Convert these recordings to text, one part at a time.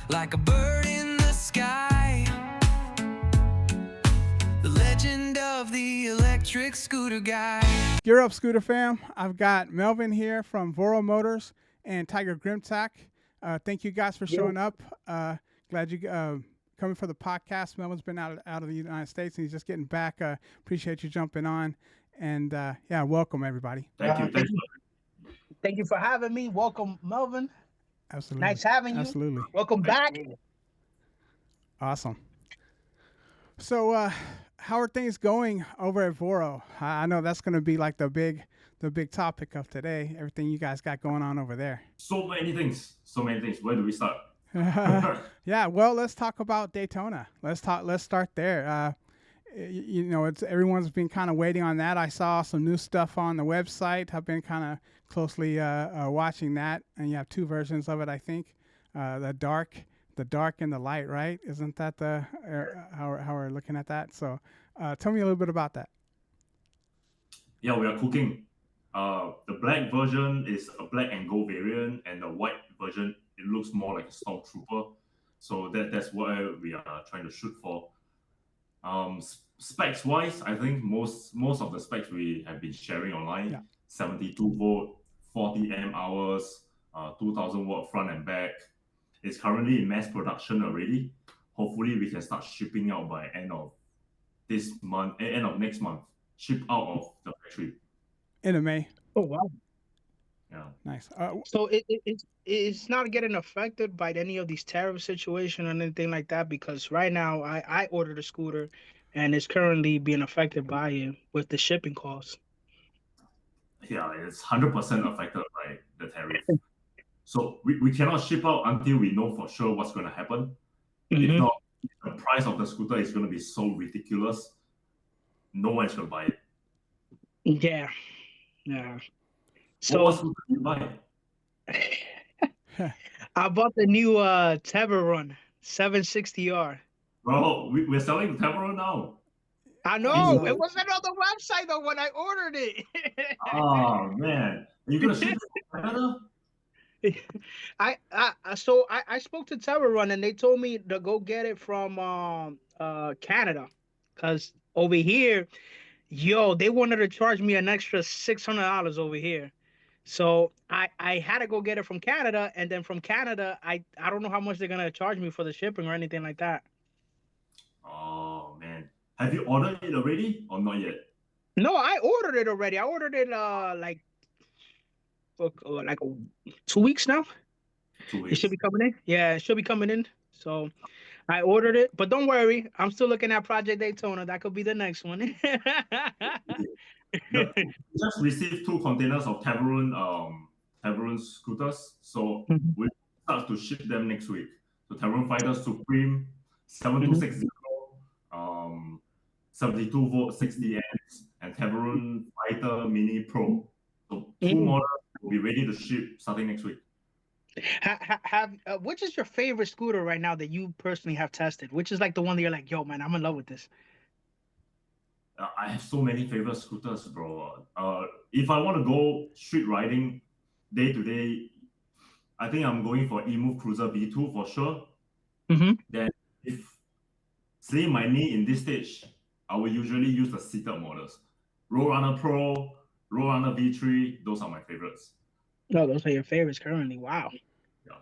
like a bird in the sky. The legend of the electric scooter guy. Gear up, Scooter fam. I've got Melvin here from Voro Motors and Tiger Grimtack. Thank you guys for showing up. Glad you coming for the podcast. Melvin's been out of the United States and he's just getting back. Appreciate you jumping on. And yeah, welcome everybody. Thank you. Thank you for having me. Welcome, Melvin. Absolutely. Nice having you. Absolutely. Welcome back. Awesome. So how are things going over at Voro? I know that's going to be like the big topic of today. Everything you guys got going on over there. So many things. Where do we start? Yeah, well, let's talk about Daytona. Let's start there. You know, everyone's been kind of waiting on that. I saw some new stuff on the website. I've been kind of closely watching that, and you have two versions of it, I think. The dark and the light, right? Isn't that how we're looking at that? So, tell me a little bit about that. Yeah, we are cooking. The black version is a black and gold variant, and the white version, it looks more like a stormtrooper. So that's what we are trying to shoot for. Specs wise, I think most of the specs we have been sharing online. Yeah. 72 volt, 40 amp hours, 2000 watt front and back. It's currently in mass production already. Hopefully, we can start shipping out by end of next month. Ship out of the factory. End of May. Oh wow. Yeah. Nice. So it's not getting affected by any of these tariff situation or anything like that, because right now I ordered a scooter, and it's currently being affected by it with the shipping costs. Yeah, it's 100% affected by the tariff. So we cannot ship out until we know for sure what's going to happen. Mm-hmm. If not, the price of the scooter is going to be so ridiculous, no one's going to buy it. Yeah. So what scooter did you buy? I bought the new Teveron 760R. Bro, we're selling the Teveron now. I know. It wasn't on the website though when I ordered it. Oh man, are you gonna ship it to Canada? I spoke to Teveron and they told me to go get it from Canada, because over here, they wanted to charge me an extra $600 over here. So I had to go get it from Canada, and then from Canada, I don't know how much they're gonna charge me for the shipping or anything like that. Oh man, have you ordered it already or not yet? No, I ordered it already. I ordered it like 2 weeks now. 2 weeks. It should be coming in. Yeah, it should be coming in. So I ordered it, but don't worry, I'm still looking at Project Daytona. That could be the next one. We just received 2 containers of Teveron scooters, so we start to ship them next week. So Teveron Fighter Supreme 7260, 72 volt 60 amps, and Teveron Fighter Mini Pro. So 2 models will be ready to ship starting next week. Which is your favorite scooter right now that you personally have tested? Which is like the one that you're like, yo, man, I'm in love with this? I have so many favorite scooters, bro. If I want to go street riding day to day, I think I'm going for Emu Cruiser V2 for sure. Mm-hmm. Then if seeing my knee in this stage, I will usually use the seated models. Roadrunner Pro, Roadrunner V3, those are my favorites. No, those are your favorites currently. Wow. Yeah.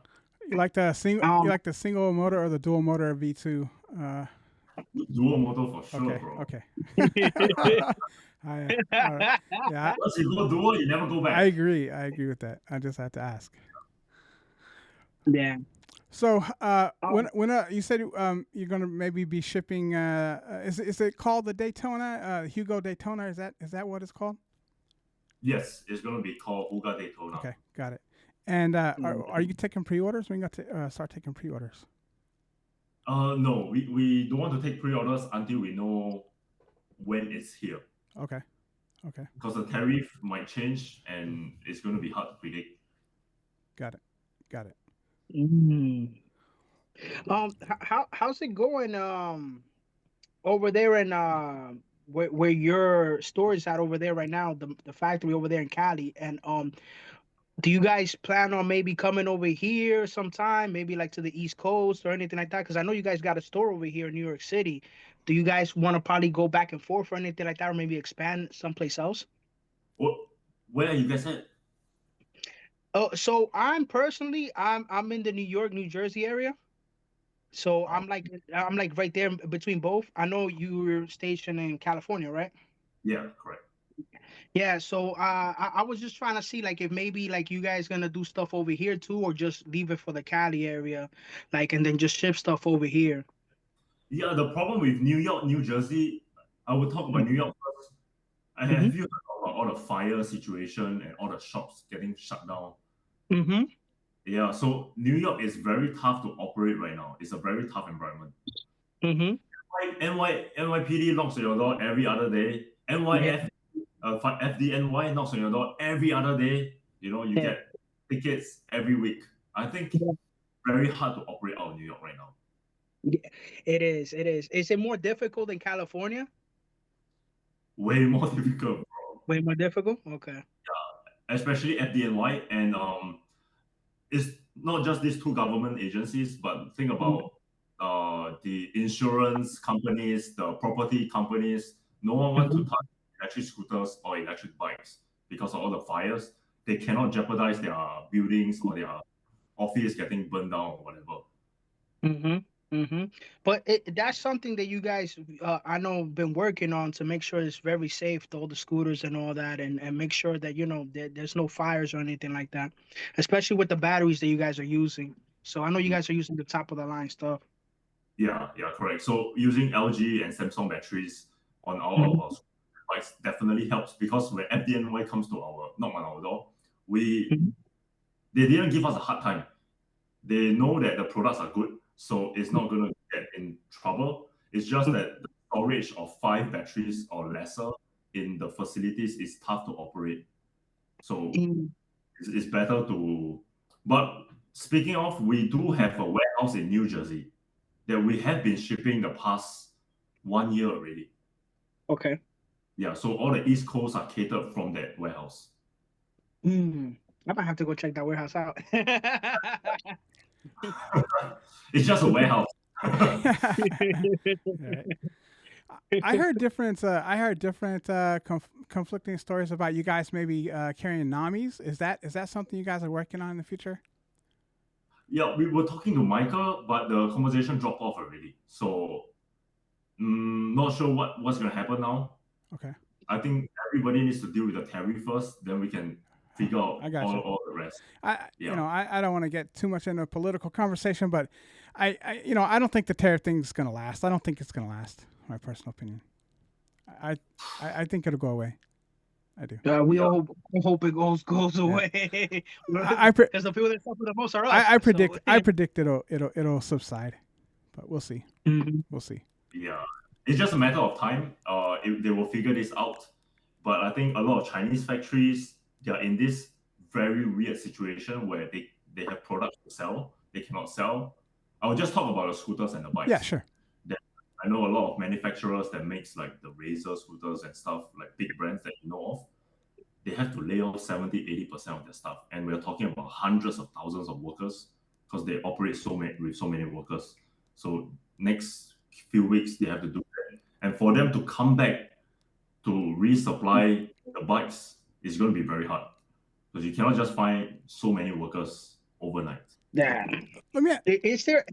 You like the single? You like the single motor or the dual motor V2? Dual motor for sure, okay, bro. Okay. Yeah. Once you go dual, you never go back. I agree with that. I just had to ask. Yeah. So when you said you're gonna maybe be shipping, is it called the Daytona Hugo Daytona? Is that what it's called? Yes, it's gonna be called Hugo Daytona. Okay, got it. And are you taking pre-orders? When you got to start taking pre-orders? No, we don't want to take pre-orders until we know when it's here. Okay. Because the tariff might change and it's going to be hard to predict. Got it. How's it going over there in where your store is at over there right now, the factory over there in Cali, and Do you guys plan on maybe coming over here sometime, maybe like to the East Coast or anything like that? Because I know you guys got a store over here in New York City. Do you guys want to probably go back and forth or anything like that, or maybe expand someplace else? What, where are you guys at? Oh, so I'm in the New York, New Jersey area. So Oh, I'm like right there between both. I know you were stationed in California, right? yeah, correct. Yeah, so I was just trying to see like if maybe like you guys gonna do stuff over here too, or just leave it for the Cali area, like and then just ship stuff over here. Yeah, the problem with New York, New Jersey, I will talk about New York first. I Mm-hmm. have you heard about all the fire situation and all the shops getting shut down? Mm-hmm. Yeah, so New York is very tough to operate right now. It's a very tough environment. Mm-hmm. NYPD knocks on your door every other day. Yeah. FDNY knocks on your door every other day. You Yeah. get tickets every week. I think Yeah. very hard to operate out of New York right now. Yeah. It is. It is. Is it more difficult than California? Way more difficult, Way more difficult. Okay. especially FDNY. And it's not just these two government agencies, but think about the insurance companies, the property companies. No one wants to Mm-hmm. touch electric scooters or electric bikes because of all the fires. They cannot jeopardize their buildings or their office getting burned down or whatever. Mm-hmm. Mm-hmm. But that's something that you guys, I know, been working on to make sure it's very safe to all the scooters and all that, and make sure that there's no fires or anything like that, especially with the batteries that you guys are using. So I know you guys are using the top of the line stuff. Yeah, yeah, correct. So using LG and Samsung batteries on all of Mhm. our bikes definitely helps because when FDNY comes to our knock on our door, we Mhm. they didn't give us a hard time. They know that the products are good, so it's not going to get in trouble. It's just that the storage of 5 batteries or lesser in the facilities is tough to operate. So Mhm. it's better to. But speaking of, we do have a warehouse in New Jersey that we have been shipping the past 1 year already. Okay. Yeah, so all the East Coast are catered from that warehouse. Mm. I might have to go check that warehouse out. It's just a warehouse. Right. I heard different. I heard different conflicting stories about you guys maybe carrying Namis. Is that something you guys are working on in the future? Yeah, we were talking to Michael, but the conversation dropped off already. So not sure what's going to happen now. Okay, I think everybody needs to deal with the tariff first, then we can figure I out got you. all the rest. You Yeah. know, I don't want to get too much into a political conversation, but I don't think the tariff thing's gonna last. I don't think it's gonna last. My personal opinion. I, I think it'll go away. I do. We Yeah. all hope it goes Yeah. away I, I, pre- because the people that suffer the most are us. I So. predict. I predict it'll subside, but we'll see. Mhm. We'll see. Yeah. It's just a matter of time. If they will figure this out. But I think a lot of Chinese factories, they are in this very weird situation where they have products to sell, they cannot sell. I'll just talk about the scooters and the Yeah, bikes. sure. That I know a lot of manufacturers that makes like the Razer scooters and stuff, like big brands that you know of. They have to lay off 70-80% of their staff. And we're talking about hundreds of thousands of workers because they operate with so many workers. So next few weeks they have to do that. And for them to come back to resupply the bikes is going to be very hard because you cannot just find so many workers overnight. Yeah. Let me. Is there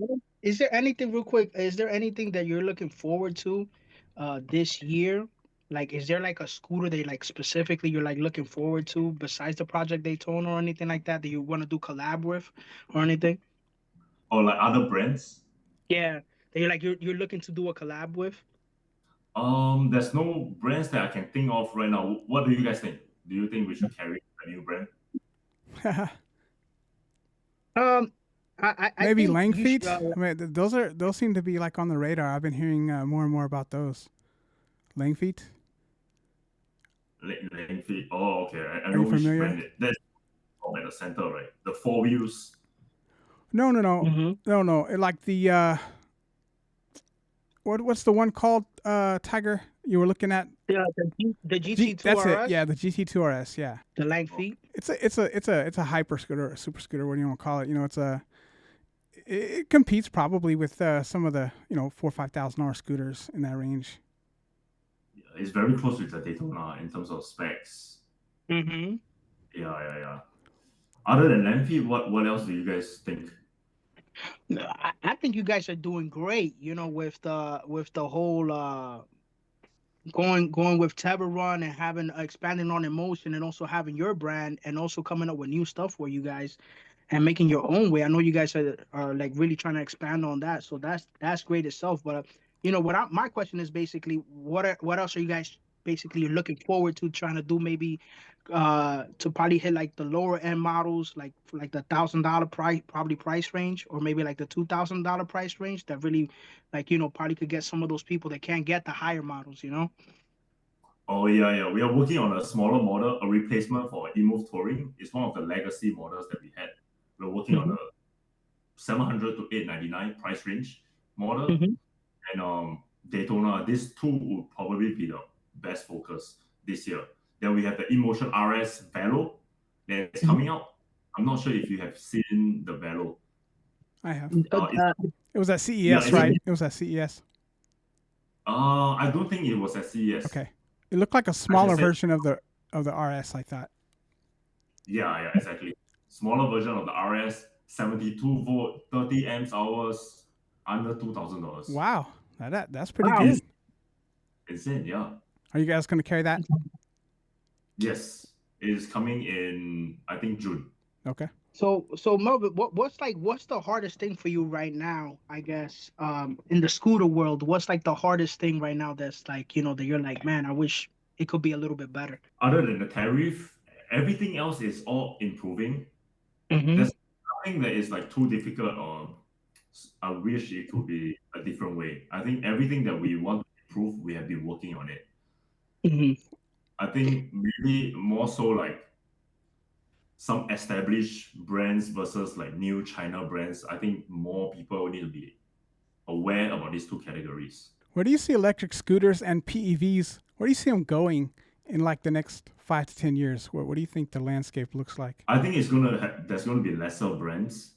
anything real quick? Is there anything that you're looking forward to this year? Like, is there like a scooter that like specifically you're like looking forward to besides the Project Daytona or anything like that you want to do collab with or anything? Or like other brands, Yeah, that you're looking to do a collab with. there's no brands that I can think of right now. What do you guys think? Do you think we should carry a new brand? Um, I Maybe think Lang you should. feet. I mean, those seem to be like on the radar. I've been hearing more and more about those. Lang feet. Lane feet. Oh, okay. I Are know you which familiar? brand it. That's at the center, right? The four wheels. No, no, no, Mhm. no, no. Like the what's the one called, Tiger? You were looking at The GT2 That's it. RS, Yeah, the GT2 RS. Yeah, the lang feet. it's a hyper scooter, or a super scooter. What do you want to call it? It competes probably with some of the $4,000-5,000 scooters in that range. It's very close with the Daytona in terms of specs. Mm-hmm. Yeah. Other than Lamphey, what else do you guys think? I think you guys are doing great. With the whole going with Run and having expanding on emotion and also having your brand and also coming up with new stuff for you guys and making your own way. I know you guys are like really trying to expand on that, so that's great itself. But my question is basically what else are you guys basically looking forward to trying to do, maybe to probably hit like the lower end models, like the $1,000 price range, or maybe like the $2,000 price range that really like probably could get some of those people that can't get the higher models. Oh yeah. We are working on a smaller model, a replacement for Emu Touring. It's one of the legacy models that we had. We're working on Hmm. a 700 to 899 price range model, Hmm. and Daytona. These two would probably be the best focus this year. Then we have the Emotion RS Velo that's coming out. I'm not sure if you have seen the Velo. I have. It's, It was at yeah, CES, it's right? It was at CES. I don't think it was at CES. Okay. It looked like a I smaller just said, version of the RS. I thought. yeah, exactly. Smaller version of the RS, 72 volt, 30 amps hours, under $2,000. Wow, that's pretty Wow. good. Insane, yeah. Are you guys going to carry that? Yes, it is coming in, I think, June. Okay. So Melvin, what's the hardest thing for you right now? I guess in the scooter world, what's like the hardest thing right now that's like that you're like, man, I wish it could be a little bit better. Other than the tariff, everything else is all improving. Mm-hmm. There's nothing that is like too difficult, or I wish it could be a different way. I think everything that we want to improve, we have been working on it. Mm-hmm. I think maybe more so like some established brands versus like new China brands. I think more people need to be aware about these two categories. Where do you see electric scooters and PEVs? Where do you see them going in like the next 5 to 10 years? What do you think the landscape looks like? I think there's gonna be lesser brands.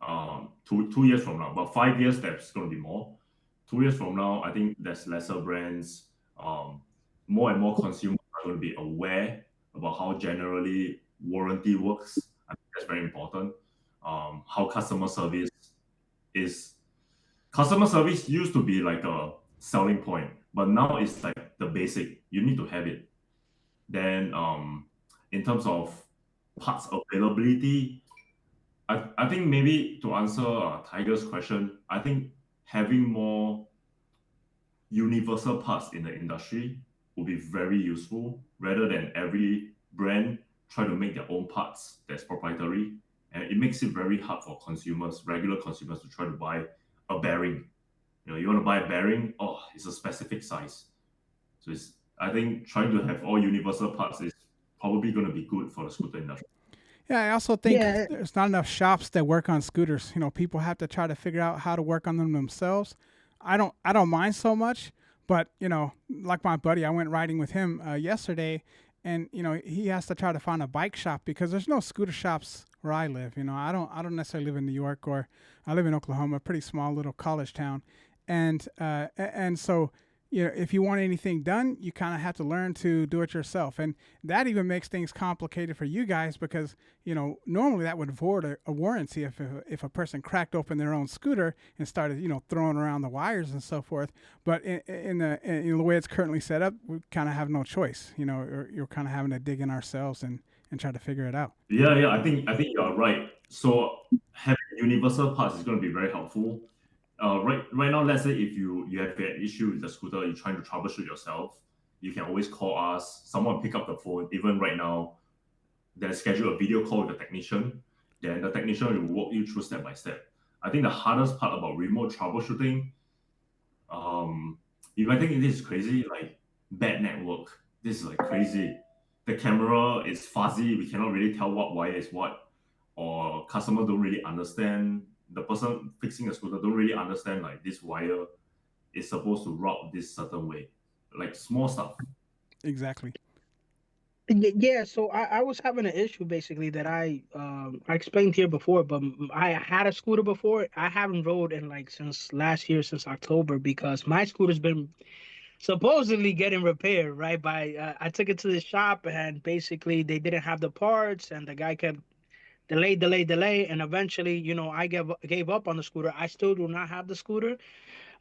2 years from now, but 5 years there's gonna be more. 2 years from now, I think there's lesser brands. More and more consumers are going to be aware about how generally warranty works. I think that's very important. How customer service used to be like a selling point, but now it's like the basic. You need to have it. Then, in terms of parts availability, I think maybe to answer Tiger's question, I think having more universal parts in the industry will be very useful, rather than every brand try to make their own parts that's proprietary. And it makes it very hard for regular consumers, to try to buy a bearing. You want to buy a bearing, oh, it's a specific size. So I think trying to have all universal parts is probably going to be good for the scooter industry. Yeah, I also think Yeah. there's not enough shops that work on scooters. People have to try to figure out how to work on them themselves. I don't mind so much, but like my buddy, I went riding with him yesterday, and he has to try to find a bike shop because there's no scooter shops where I live. I don't necessarily live in New York, or I live in Oklahoma, a pretty small little college town, and so if you want anything done, you kind of have to learn to do it yourself. And that even makes things complicated for you guys because, normally that would void a warranty if a person cracked open their own scooter and started, throwing around the wires and so forth. But in the way it's currently set up, we kind of have no choice. You're kind of having to dig in ourselves and try to figure it out. Yeah. I think you are right. So having universal parts is going to be very helpful. Right now, let's say if you have an issue with the scooter, you're trying to troubleshoot yourself, you can always call us. Someone pick up the phone. Even right now, then schedule a video call with the technician. Then the technician will walk you through step by step. I think the hardest part about remote troubleshooting, you might think this is crazy, like bad network. This is like crazy. The camera is fuzzy. We cannot really tell what wire is what, or customer don't really understand. The person fixing the scooter don't really understand like this wire is supposed to route this certain way, like small stuff. Exactly. Yeah, so I was having an issue basically that I explained here before, but I had a scooter before. I haven't rode in like since last year, since October, because my scooter's been supposedly getting repaired, right? By I took it to the shop and basically they didn't have the parts, and the guy kept delay, and eventually, I gave up on the scooter. I still do not have the scooter.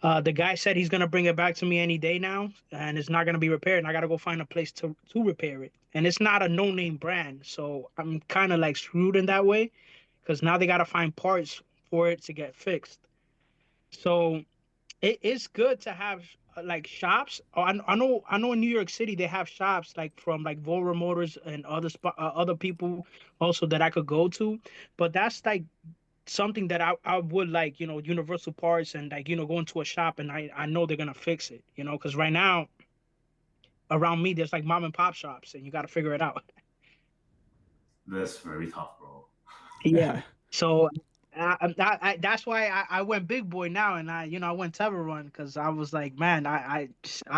The guy said he's gonna bring it back to me any day now, and it's not gonna be repaired. And I gotta go find a place to repair it. And it's not a no-name brand, so I'm kind of like screwed in that way, because now they gotta find parts for it to get fixed. So it is good to have like shops. Oh, I know in New York City they have shops like from like Volvo Motors and other people also that I could go to, but that's like something that I would like, universal parts, and like, go into a shop and I know they're gonna fix it, because right now around me there's like mom and pop shops and you got to figure it out. That's very tough, bro. Yeah. So that's why I went big boy now, and I went Tever Run, because I was like, man, I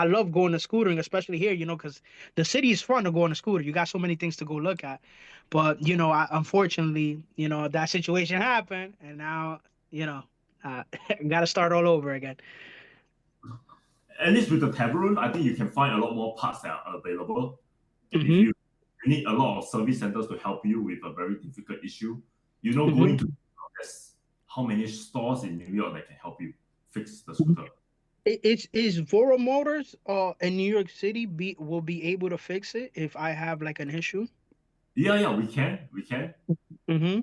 love going to scootering, especially here, because the city is fun to go on a scooter. You got so many things to go look at, but unfortunately, that situation happened, and now got to start all over again. At least with the Tableau, I think you can find a lot more parts that are available. And if Hmm. you need a lot of service centers to help you with a very difficult issue, Hmm. going to there's how many stores in New York that can help you fix the scooter. Is Voro Motors in New York City will be able to fix it if I have like an issue? Yeah, we can. Mm-hmm.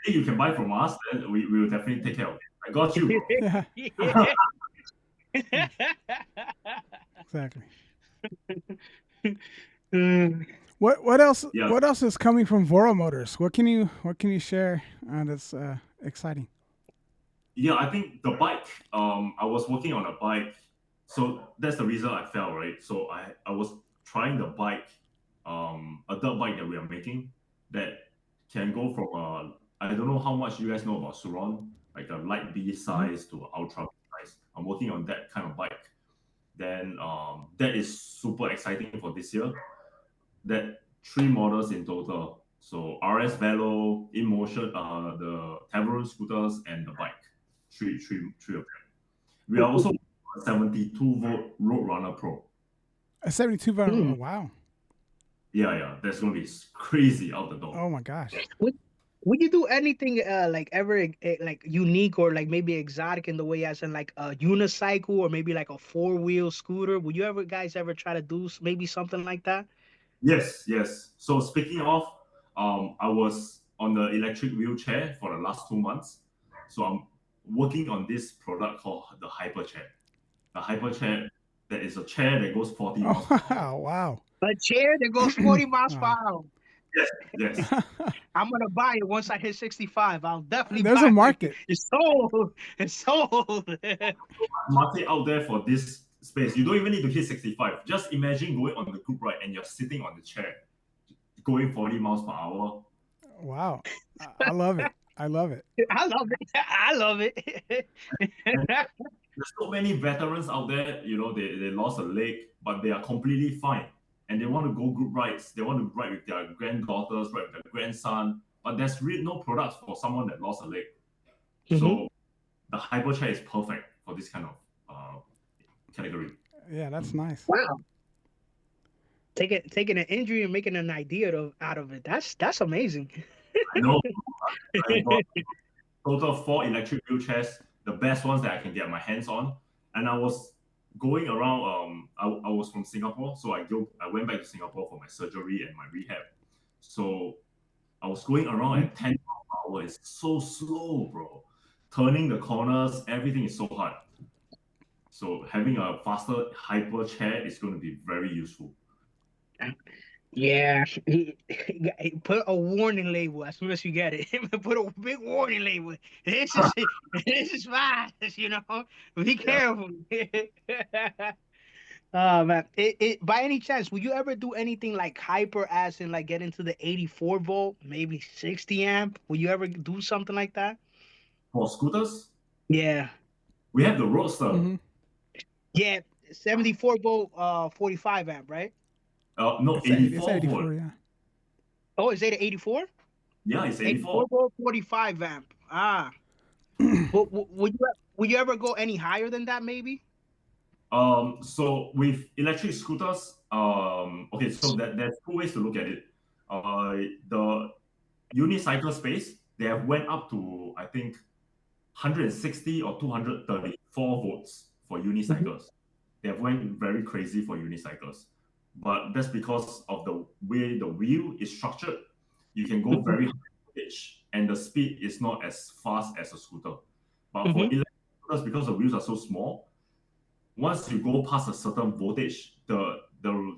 If you can buy from us, then we will definitely take care of it. I got you, bro. Yeah. Yeah. Exactly. Mm. What else? Yeah, What else is coming from Voro Motors? What can you share that's exciting? yeah. I think the bike. I was working on a bike, so that's the reason I fell, right? So I was trying the bike, a dirt bike that we are making that can go from I don't know how much you guys know about Suron, like a light B Hmm. size to ultra B size. I'm working on that kind of bike. Then that is super exciting for this year. That three models in total. So RS Velo, InMotion, the Tavern scooters, and the bike. Three of them. We are also a 72-volt Roadrunner Pro. A 72 volt. Oh Mm. wow. Yeah, that's gonna be crazy out the door. Oh my gosh. Would you do anything like ever like unique or like maybe exotic in the way, as in like a unicycle or maybe like a four-wheel scooter? Would you ever guys ever try to do maybe something like that? Yes. So speaking of, I was on the electric wheelchair for the last 2 months. So I'm working on this product called the Hyper Chair. The Hyper Chair, that is a chair that goes 40 miles per Oh hour. wow. Wow. A chair that goes 40 miles per Wow. hour. Yes. I'm gonna buy it once I hit 65. I'll definitely There's a buy it. market. It's sold. It's sold. Market out there for this space. You don't even need to hit 65. Just imagine going on the group ride and you're sitting on the chair, going 40 miles per hour. Wow. I love it. I love it. I love it. I love it. And there's so many veterans out there, they lost a leg, but they are completely fine. And they want to go group rides. They want to ride with their granddaughters, ride with their grandson. But there's really no products for someone that lost a leg. Hmm. So the hyper chair is perfect for this kind of category. Yeah, that's nice. Wow. Taking an injury and making an idea out of it. That's amazing. I know I got total 4 electric wheelchairs, the best ones that I can get my hands on. And I was going around. I was from Singapore, so I went back to Singapore for my surgery and my rehab. So I was going around at 10 miles per hour. It's so slow, bro. Turning the corners, everything is so hard. So having a faster hyper chair is going to be very useful. Yeah, he put a warning label as soon as you get it. Put a big warning label. This is fast. Be Yeah. careful. Oh man, by any chance, would you ever do anything like hyper, as in like get into the 84 volt, maybe 60 amp? Will you ever do something like that? For scooters, Yeah. we have the Roadster. Hmm. Yeah, 74 volt, 45 amp, right? No, It's 84 volt. 84, yeah. Oh, is it 84? Yeah, it's 84 84. volt, 45 amp. Ah, would you ever go any higher than that? Maybe. So with electric scooters, okay, so there's two ways to look at it. The unicycle space, they have went up to, I think, 160 or 234 volts for Mhm. unicycles. They have went very crazy for unicycles. But that's because of the way the wheel is structured. You can go Mhm. very high voltage, and the speed is not as fast as a scooter. But for Mhm. electric scooters, because the wheels are so small, once you go past a certain voltage, the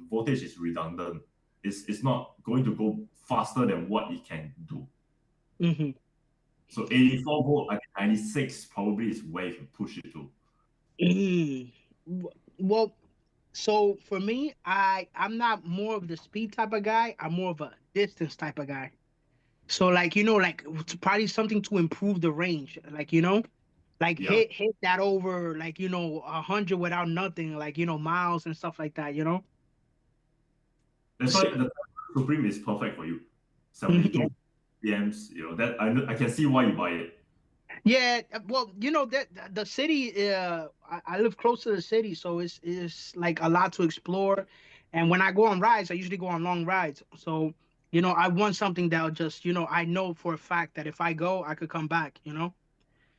voltage is redundant. It's not going to go faster than what it can do. Mhm. So 84 volt, I think 96 probably is where you can push it to. Mm. Well, so for me, I'm not more of the speed type of guy. I'm more of a distance type of guy. So like like it's probably something to improve the range. Like like Yeah, hit that over like 100 without nothing, like miles and stuff like that. that's So, why the Supreme is perfect for you. 72 PMs, that I can see why you buy it. yeah, well, that the city. I live close to the city, so it's like a lot to explore. And when I go on rides, I usually go on long rides. So I want something that'll just I know for a fact that if I go, I could come back.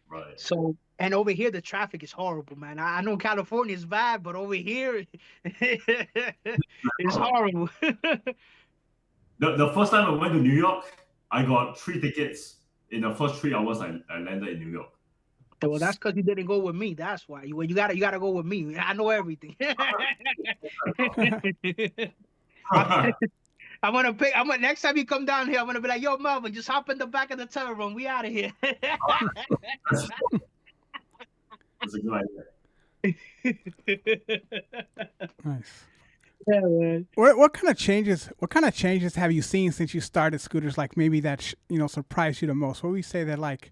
Right. So and over here, the traffic is horrible, man. I know California is bad, but over here, it's horrible. The first time I went to New York, I got 3 tickets in the first 3 hours I landed in New York. Well, that's because you didn't go with me. That's why. You gotta go with me. I know everything. I, I'm gonna pick. I'm gonna next time you come down here. I'm gonna be like, "Yo, Melvin, just hop in the back of the tunnel room. We out of here." That's, that's a good idea. Nice. Yeah, man. What kind of changes? What kind of changes have you seen since you started scooters? Like maybe that surprised you the most. What would you say that like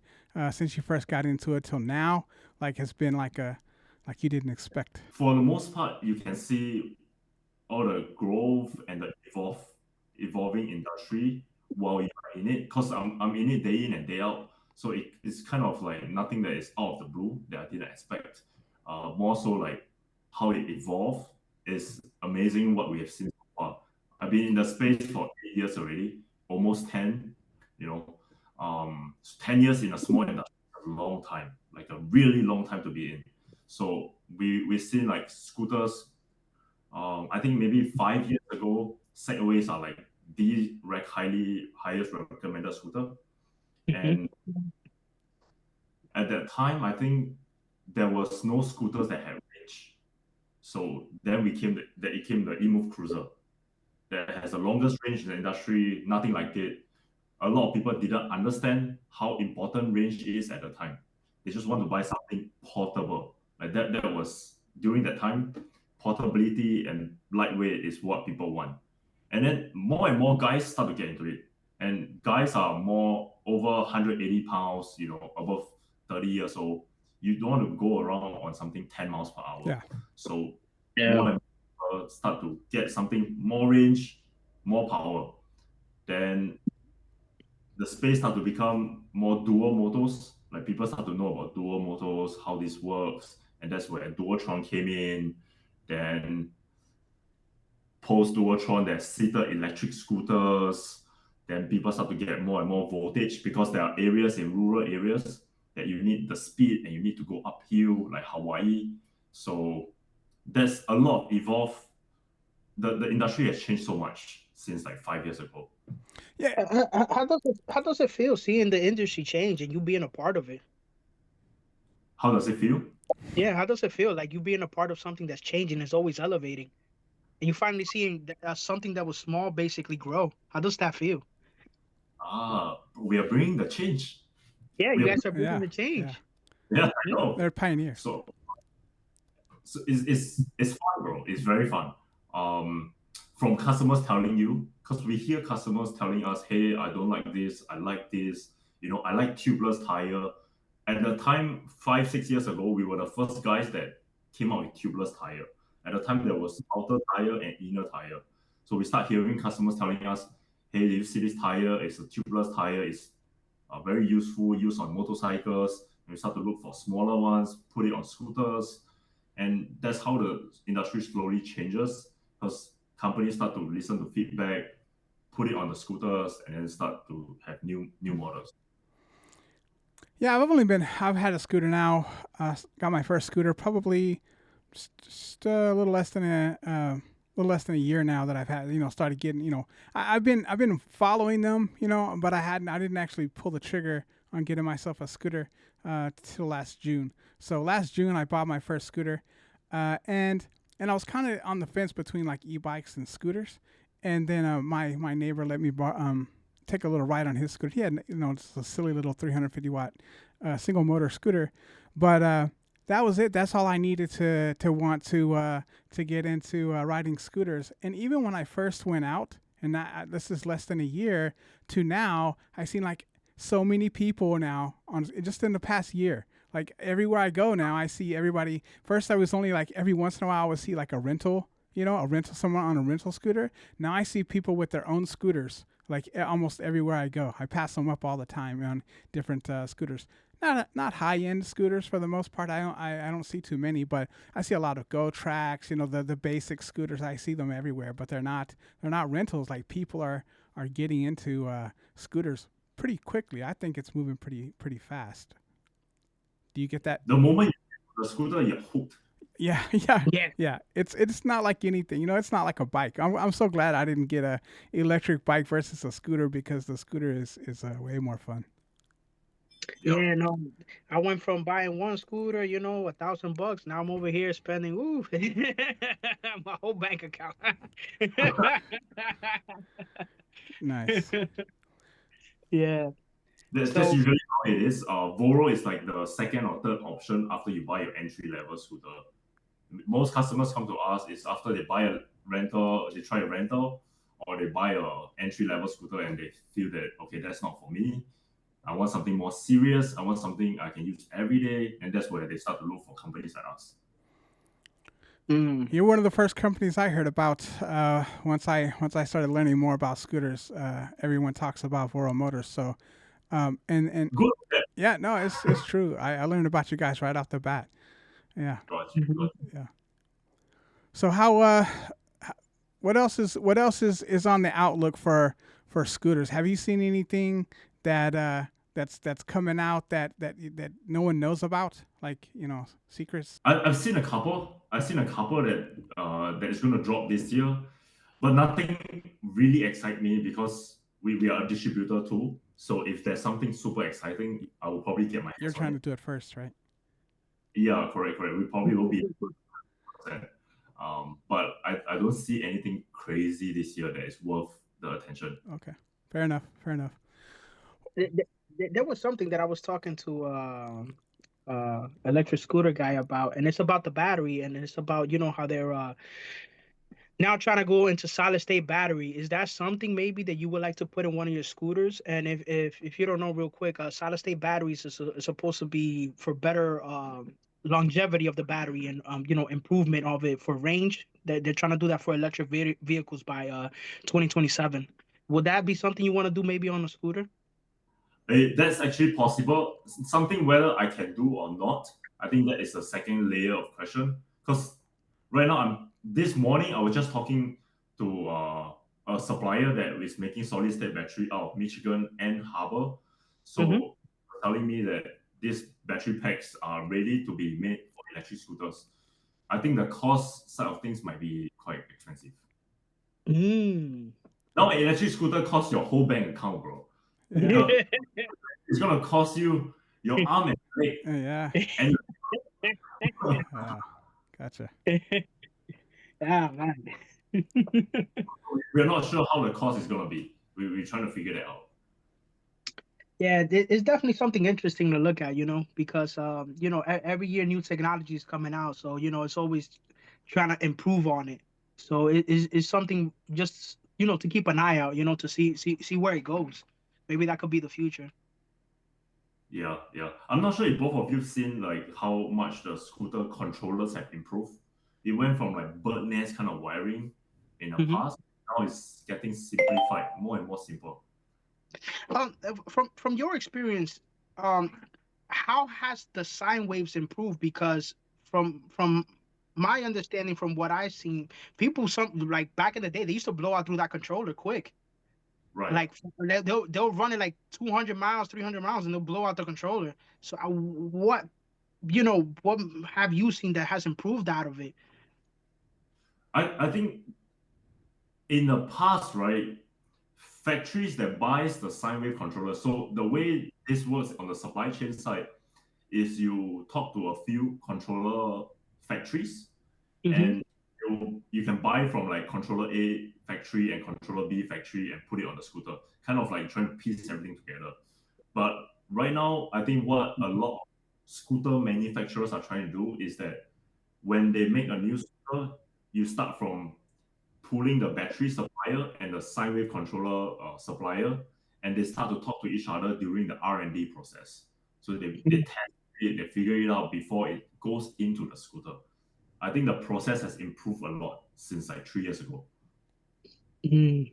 since you first got into it till now, like has been like you didn't expect? For the most part, you can see all the growth and the evolving industry while you're in it. Because I'm in it day in and day out. So it's kind of like nothing that is out of the blue that I didn't expect. More so like how it evolved is amazing what we have seen so far. I've been in the space for 8 years already, almost 10, you know. 10 years in a small industry is a long time, like a really long time to be in. So we've seen like scooters. I think maybe 5 years ago, segways are like the highest recommended scooter. Mhm. And at that time, I think there was no scooters that had range. So then it came the Emu Cruiser that has the longest range in the industry. Nothing like it. A lot of people didn't understand how important range is at the time. They just want to buy something portable. Like that was during that time, portability and lightweight is what people want. And then more and more guys start to get into it. And guys are more over 180 pounds, above 30 years old. You don't want to go around on something 10 miles per hour. Yeah. So Yeah. more and more start to get something more range, more power. Then the space start to become more dual motors. Like people start to know about dual motors, how this works, and that's where Dualtron came in. Then post Dualtron, there's seated electric scooters. Then people start to get more and more voltage because there are areas in rural areas that you need the speed and you need to go uphill, like Hawaii. So there's a lot of evolve. The industry has changed so much since like 5 years ago. Yeah. How does it feel seeing the industry change and you being a part of it? How does it feel? Yeah, how does it feel like you being a part of something that's changing, is always elevating, and you finally seeing something that was small basically grow? How does that feel? We are bringing the change. Yeah, We you are, guys are bringing Yeah. the Yeah. change. yeah, Yeah. I know. They're pioneers. So it's fun, bro. It's very fun. From customers telling you, because we hear customers telling us, "Hey, I don't like this. I like this. I like tubeless tire." At the time, 5 6 years ago, we were the first guys that came out with tubeless tire. At the time, there was outer tire and inner tire. So we start hearing customers telling us, hey, did you see this tire? It's a tubeless tire. It's very useful, used on motorcycles. And we start to look for smaller ones, put it on scooters. And that's how the industry slowly changes, because companies start to listen to feedback, put it on the scooters, and then start to have new models. Yeah, I've had a scooter now. Got my first scooter probably just a little less than a year now that I've had, started getting, I've been following them, but I didn't actually pull the trigger on getting myself a scooter till last June. So last June I bought my first scooter, and I was kind of on the fence between like e-bikes and scooters, and then my neighbor let me take a little ride on his scooter. He had, just a silly little 350 watt single motor scooter, but that was it. That's all I needed to want to get into riding scooters. And even when I first went out, and this is less than a year to now, I've seen like so many people now on just in the past year. Like everywhere I go now, I see everybody. First, I was only like every once in a while I would see like a rental, someone on a rental scooter. Now I see people with their own scooters. Like almost everywhere I go, I pass them up all the time on different scooters. Not high end scooters for the most part. I don't see too many, but I see a lot of Go Tracks. The basic scooters. I see them everywhere, but they're not rentals. Like people are getting into scooters pretty quickly. I think it's moving pretty fast. Do you get that? The moment you get the scooter, you're hooked. Yeah. It's not like anything. It's not like a bike. I'm so glad I didn't get a electric bike versus a scooter, because the scooter is way more fun. Yeah, no, I went from buying one scooter, $1,000. Now I'm over here spending my whole bank account. Nice. Yeah. That's So, usually how it is. Voro is like the second or third option after you buy your entry level scooter. Most customers come to us is after they buy a rental, they try a rental, or they buy a entry level scooter and they feel that, okay, that's not for me. I want something more serious. I want something I can use every day, and that's where they start to look for companies like us. You're one of the first companies I heard about. Once I started learning more about scooters, everyone talks about Voro Motors. So, and Good. yeah, no, it's true. I learned about you guys right off the bat. Yeah. Gotcha. Good. Yeah. So how what else is on the outlook for scooters? Have you seen anything that's coming out that no one knows about, like secrets? I've seen a couple. that is going to drop this year, but nothing really excites me because we are a distributor too. So if there's something super exciting, I will probably get my hands You're trying on to it. do it first, right? Yeah, correct. We probably will be. But I don't see anything crazy this year that is worth the attention. Okay. Fair enough. there was something that I was talking to electric scooter guy about, and it's about the battery, and it's about how they're now trying to go into solid state battery. Is that something maybe that you would like to put in one of your scooters? And if you don't know, real quick, solid state batteries is supposed to be for better longevity of the battery, and improvement of it for range. They're trying to do that for electric vehicles by 2027. Would that be something you want to do maybe on a scooter? That's actually possible. Something whether I can do or not, I think that is the second layer of question. Because right now, this morning I was just talking to a supplier that is making solid state battery out of Michigan and Harbor. So telling me that these battery packs are ready to be made for electric scooters. I think the cost side of things might be quite expensive. Now, an electric scooter costs your whole bank account, bro. Yeah. It's gonna cost you your arm and leg. Yeah. And Gotcha. Ah, man. we're not sure how the cost is gonna be. We're trying to figure that out. Yeah, it's definitely something interesting to look at, because every year new technology is coming out, so it's always trying to improve on it. So it's something just to keep an eye out, to see where it goes. Maybe that could be the future. Yeah. I'm not sure if both of you've seen like how much the scooter controllers have improved. It went from like bird nest kind of wiring in the Hmm. past. Now it's getting simplified, more and more simple. From your experience, um, how has the sine waves improved? Because from my understanding, from what I've seen, people some like back in the day, they used to blow out through that controller quick. Right. Like they'll run it like 200 miles, 300 miles, and they'll blow out the controller. So what have you seen that has improved out of it? I think in the past, right, factories that buys the sine wave controller. So the way this works on the supply chain side is you talk to a few controller factories, Hmm. and you can buy from like controller A factory and controller B factory and put it on the scooter, kind of like trying to piece everything together. But right now, I think what a lot of scooter manufacturers are trying to do is that when they make a new scooter, you start from pulling the battery supplier and the sine wave controller supplier, and they start to talk to each other during the R&D process. So they test it, they figure it out before it goes into the scooter. I think the process has improved a lot since like 3 years ago. Mm.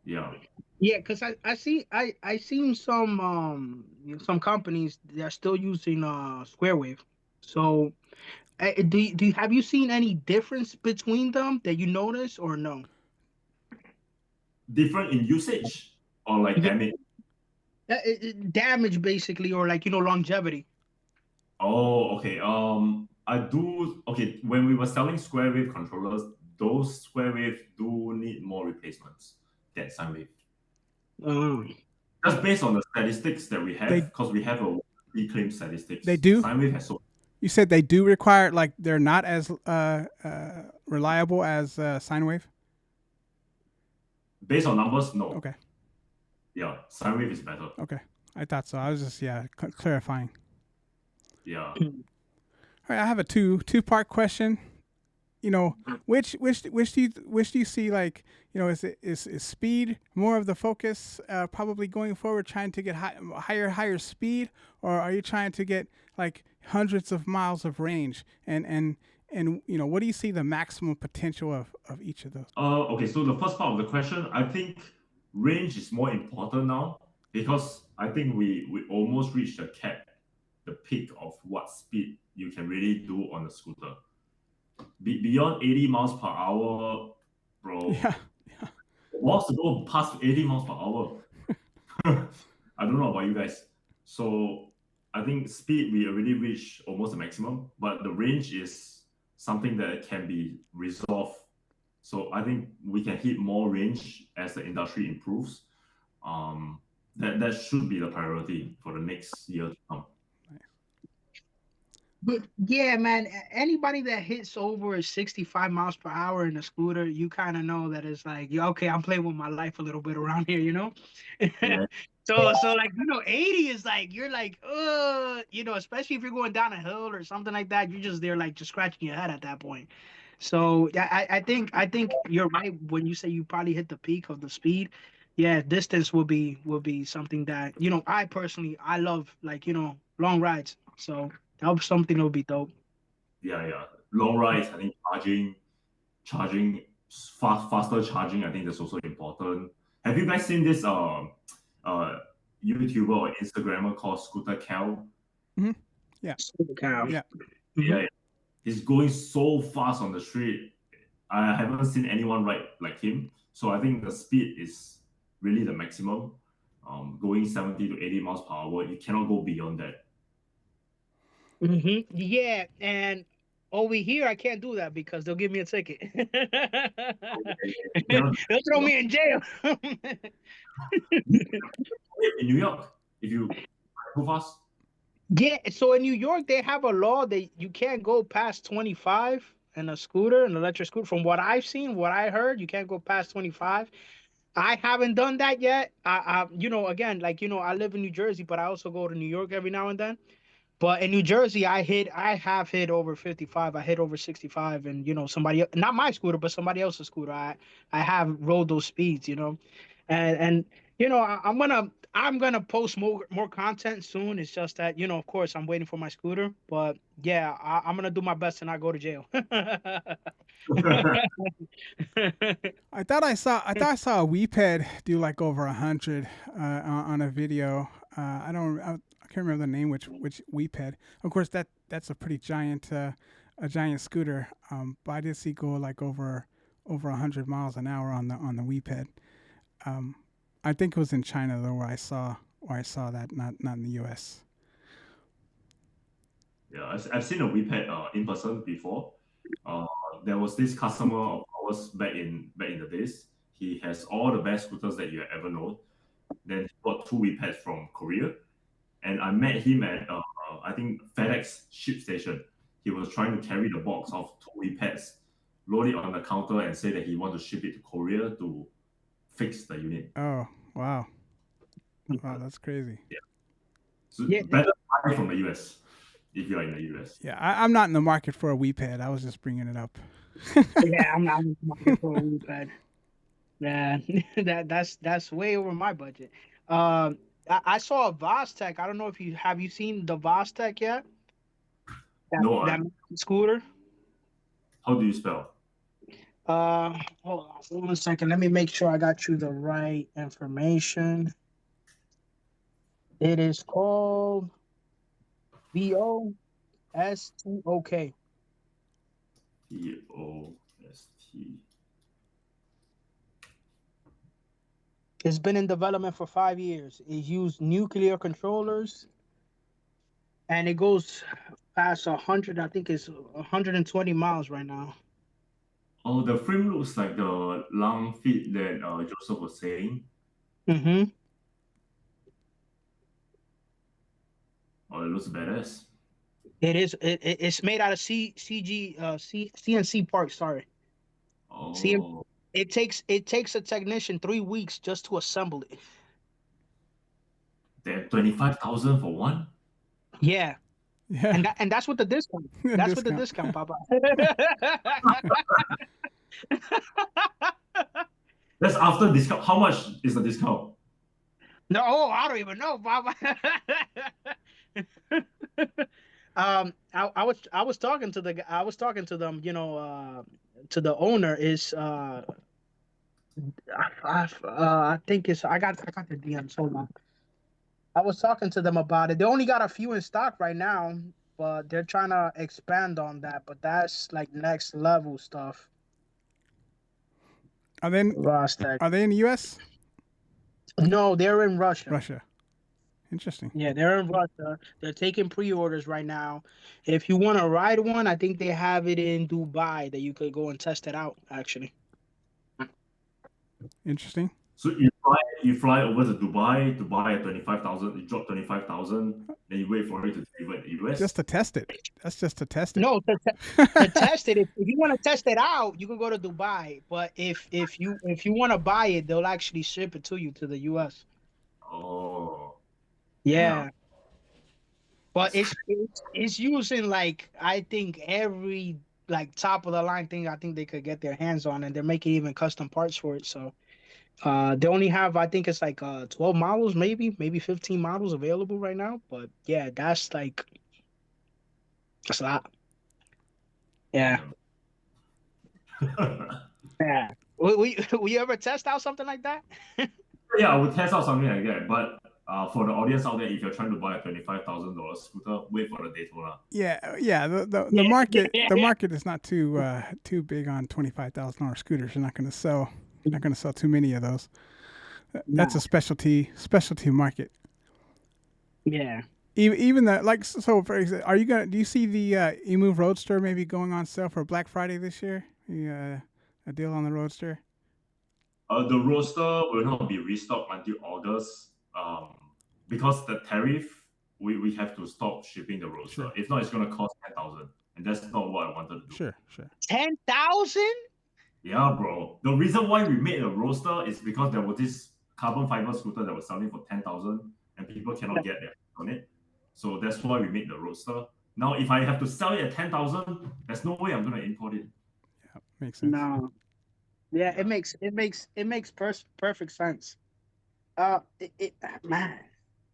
Yeah. Yeah, because I seen some companies that are still using Square Wave. So have you seen any difference between them that you notice or no? Different in usage or like Yeah, damage. damage basically, or like longevity. Oh, okay. I do. Okay, when we were selling square wave controllers, those square wave do need more replacements than sine wave. Um, Just based on the statistics that we They have, because we have a reclaimed they statistics. do. Sine wave has so You said they do require, like, they're not as reliable as sine wave. based on numbers, no. Okay. Yeah, sine wave is better. Okay. I thought so. I was just clarifying. Yeah. All right. I have a two-part question. Which do you see, like, is speed more of the focus, probably going forward, trying to get higher speed, or are you trying to get like hundreds of miles of range, and what do you see the maximum potential of each of those? Okay, so the first part of the question, I think range is more important now because I think we almost reached the cap, the peak of what speed you can really do on the scooter. Beyond 80 miles per hour, bro, Yeah. wants to go past 80 miles per hour. I don't know about you guys. So I think speed we already reached almost the maximum, but the range is something that can be resolved. So I think we can hit more range as the industry improves. That should be the priority for the next year to come. But yeah, man, anybody that hits over 65 miles per hour in a scooter, you kind of know that it's like, yeah, okay, I'm playing with my life a little bit around here, you know? Yeah, So like, 80 is like, you're like, especially if you're going down a hill or something like that, you're just there like just scratching your head at that point. So yeah, I think you're right when you say you probably hit the peak of the speed. Yeah, distance will be something that, I personally I love, like, long rides. So that was something that would be dope. yeah. Long rides, I think charging faster charging, I think that's also important. Have you guys seen this uh YouTuber or Instagrammer called Scooter Cal? Hmm. Yeah. Super cow. Yeah. Hmm. Yeah, he's going so fast on the street. I haven't seen anyone ride like him. So I think the speed is really the maximum. Going 70 to 80 miles per hour, you cannot go beyond that. Yeah, and over here I can't do that because they'll give me a ticket. You cannot They'll throw me in jail. in New York if you go fast. Yeah, so in New York they have a law that you can't go past 25 in a scooter, an electric scooter. From what I've seen, what I heard, you can't go past 25. I haven't done that yet. Again, like, I live in New Jersey, but I also go to New York every now and then. But in New Jersey, I have hit over 55. I hit over 65, and not my scooter, but somebody else's scooter. I have rode those speeds, and I'm gonna post more content soon. It's just that, of course, I'm waiting for my scooter. But yeah, I'm gonna do my best to not go to jail. I thought I saw a Weeped do like over 100 on a video. I can't remember the name which Weeped. Of course, that's a pretty giant a giant scooter. But I did see go like over 100 miles an hour on the Weeped. I think it was in China though where I saw that, not in the U.S. Yeah, I've seen a Weeped in person before. There was this customer of ours back in the days. He has all the best scooters that you ever know. Then he bought two Weepads from Korea, and I met him at I think FedEx ship station. He was trying to carry the box of two Weepads, load it on the counter, and say that he want to ship it to Korea to fix the unit. Oh wow, that's crazy. Yeah, so Yeah. better buy from the US if you are in the US. Yeah, I'm not in the market for a Weeped. I was just bringing it up. Yeah, I'm not looking for a Weeped. Yeah, that's way over my budget. I saw a Vostek. I don't know if you seen the Vostek yet? No, That scooter. how do you spell? Hold on 1 second. Let me make sure I got you the right information. It is called VOSTOK. POST. It's been in development for 5 years. It used nuclear controllers, and it goes past 100. I think it's 120 miles right now. Oh, the frame looks like the long fit that Joseph was saying. Mm-hmm. Oh, it looks badass. It is. It's made out of CNC parts. Sorry. Oh, It takes a technician 3 weeks just to assemble it. they're 25,000 for one. Yeah. Yeah, And that's with the discount. That's with the discount, Papa. That's after discount. How much is the discount? No, I don't even know, Papa. I was talking to them, to the owner is I think it's I got the DMs. Hold on. I was talking to them about it. They only got a few in stock right now, but they're trying to expand on that. But that's like next level stuff. Are they in the U.S.? No, they're in Russia. Russia. Interesting. Yeah, they're in Russia. They're taking pre-orders right now. If you want to ride one, I think they have it in Dubai that you could go and test it out, actually. Interesting. So you fly over to Dubai to buy a 25,000. You drop 25,000. Then you wait for it to deliver in the US. Just to test it. That's just to test it. No, to test it. If you want to test it out, you can go to Dubai. But if you want to buy it, they'll actually ship it to you to the US. Oh, Yeah. But it's using like I think every like top of the line thing I think they could get their hands on, and they're making even custom parts for it. So they only have I think it's like 12 models, maybe 15 models available right now. But yeah, that's a lot. Yeah. Yeah. Will you ever test out something like that? Yeah, I would test out something like that. But for the audience out there, if you're trying to buy a $25,000 scooter, wait for the Daytona. Yeah. The market is not too big on $25,000 scooters. You're not going to sell too many of those. That's a specialty market. Yeah. Even for example, do you see the Emu Roadster maybe going on sale for Black Friday this year? A deal on the Roadster? The Roadster will not be restocked until August because the tariff, we have to stop shipping the Roadster. Sure. If not, it's going to cost 10,000, and that's not what I wanted to do. Sure. 10,000? Yeah, bro. The reason why we made a Roadster is because there was this carbon fiber scooter that was selling for 10,000, and people cannot get their hands on it. So that's why we made the Roadster. Now, if I have to sell it at 10,000, there's no way I'm going to import it. Yeah, makes sense. No. Yeah, it makes perfect sense. Man,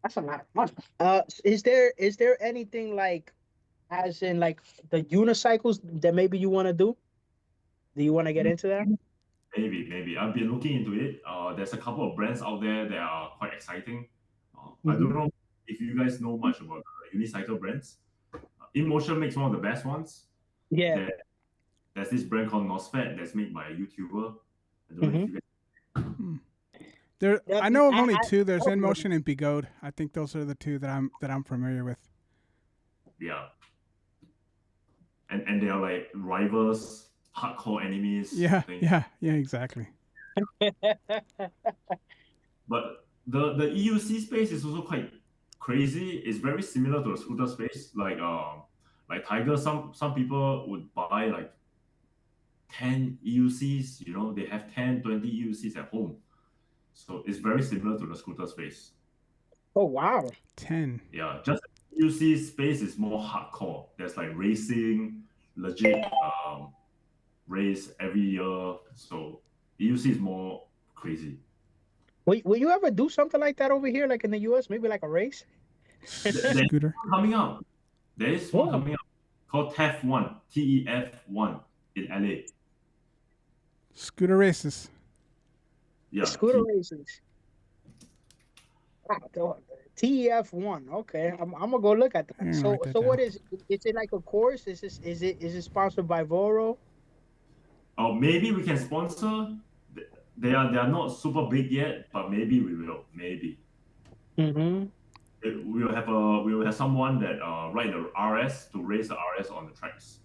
that's a lot of money. Is there anything like, as in like the unicycles that maybe you want to do? Do you want to get into that? Maybe. I've been looking into it. There's a couple of brands out there that are quite exciting. I Mhm. don't know if you guys know much about unicycle brands. InMotion makes one of the best ones. Yeah. There, there's this brand called Nosfet that's made by a YouTuber. I don't know if Mhm. you guys. There, Yeah, I know of only I two. There's heard of InMotion and Begode. I think those are the two that I'm familiar with. Yeah. And they are like rivals, hardcore enemies. Yeah, thing. yeah, exactly. But the EUC space is also quite crazy. It's very similar to the scooter space. Like Tiger, some people would buy like 10 EUCs, they have 10, 20 EUCs at home. So it's very similar to the scooter space. Oh wow. 10. Yeah, just EUC space is more hardcore. There's like racing, legit race every year. So EUC is more crazy. Will you ever do something like that over here, like in the US? Maybe like a race? There's Scooter. one coming up. There is one Oh. coming up called TEF1, TEF1 in LA. Scooter races. Yeah, Scooter races. Wow, TEF1. Okay, I'm gonna go look at that. I'm gonna So write that what down. is it like a course? Is it sponsored by Voro? Oh, maybe we can sponsor. They are not super big yet, but maybe we will. Maybe Mm-hmm. we will have someone that ride the RS to race the RS on the tracks.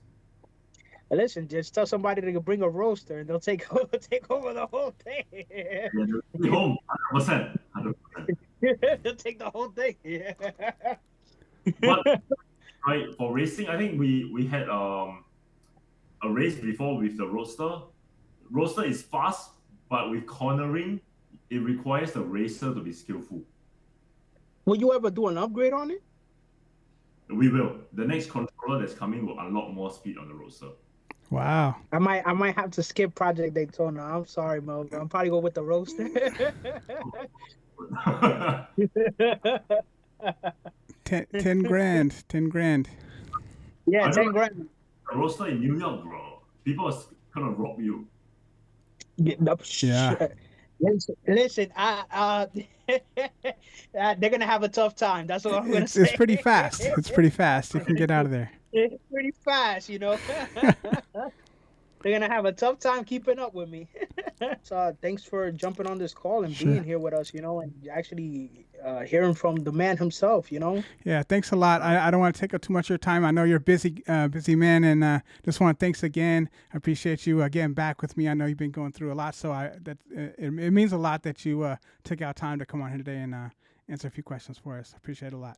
Listen, just tell somebody to bring a roaster, and they'll take take over the whole thing. And they'll be home 100%. 100%. They'll take the whole thing. Yeah. But right for racing, I think we had a race before with the Roadster. Roadster is fast, but with cornering, it requires the racer to be skillful. Will you ever do an upgrade on it? We will. The next controller that's coming will unlock more speed on the Roadster. Wow. I might have to skip Project Daytona. I'm sorry, Melvin. I'm probably go with the roaster. 10 grand. 10 grand. Yeah, I don't 10 know. grand. The Roadster in New York, bro. People are gonna rob you. Yeah. Listen, they're gonna have a tough time. That's what I'm gonna say. It's pretty fast. It's pretty fast. You can get out of there. It's pretty fast, They're gonna have a tough time keeping up with me. So thanks for jumping on this call and being here with us, and actually hearing from the man himself, Yeah, thanks a lot. I don't want to take up too much of your time. I know you're busy man, and just want to thanks again. I appreciate you getting back with me. I know you've been going through a lot, so it means a lot that you took out time to come on here today and answer a few questions for us. I appreciate it a lot.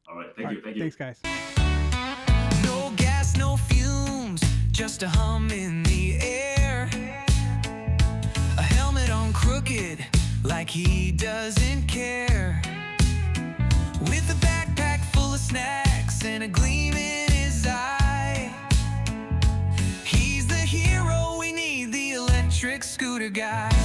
All right, thank you. Thanks, guys. No gas, no fumes, just a hum in the air. A helmet on crooked, like he doesn't care. With a backpack full of snacks and a gleam in his eye. He's the hero we need, the electric scooter guy.